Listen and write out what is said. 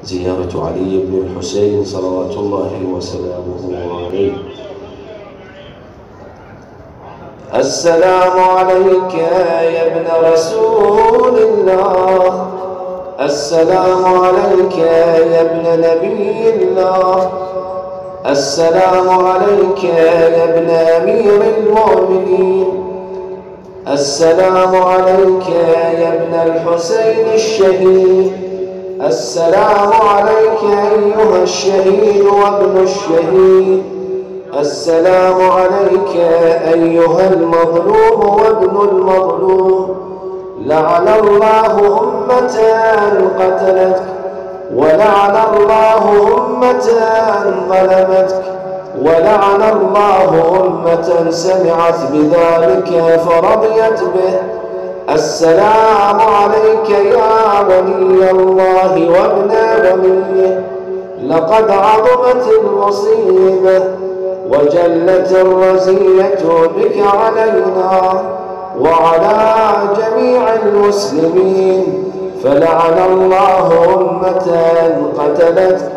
زيارة علي بن الحسين صلوات الله وسلامه عليه. السلام عليك يا ابن رسول الله، السلام عليك يا ابن نبي الله، السلام عليك يا ابن أمير المؤمنين، السلام عليك يا ابن الحسين الشهيد، السلام عليك أيها الشهيد وابن الشهيد، السلام عليك أيها المظلوم وابن المظلوم. لعن الله أمة قتلتك، ولعن الله أمة ظلمتك، ولعن الله أمة سمعت بذلك فرضيت به. السلام عليك يا ولي الله وابن وليه، لقد عظمت المصيبة وجلت الرزية بك علينا وعلى جميع المسلمين، فلعن الله أمة قتلتك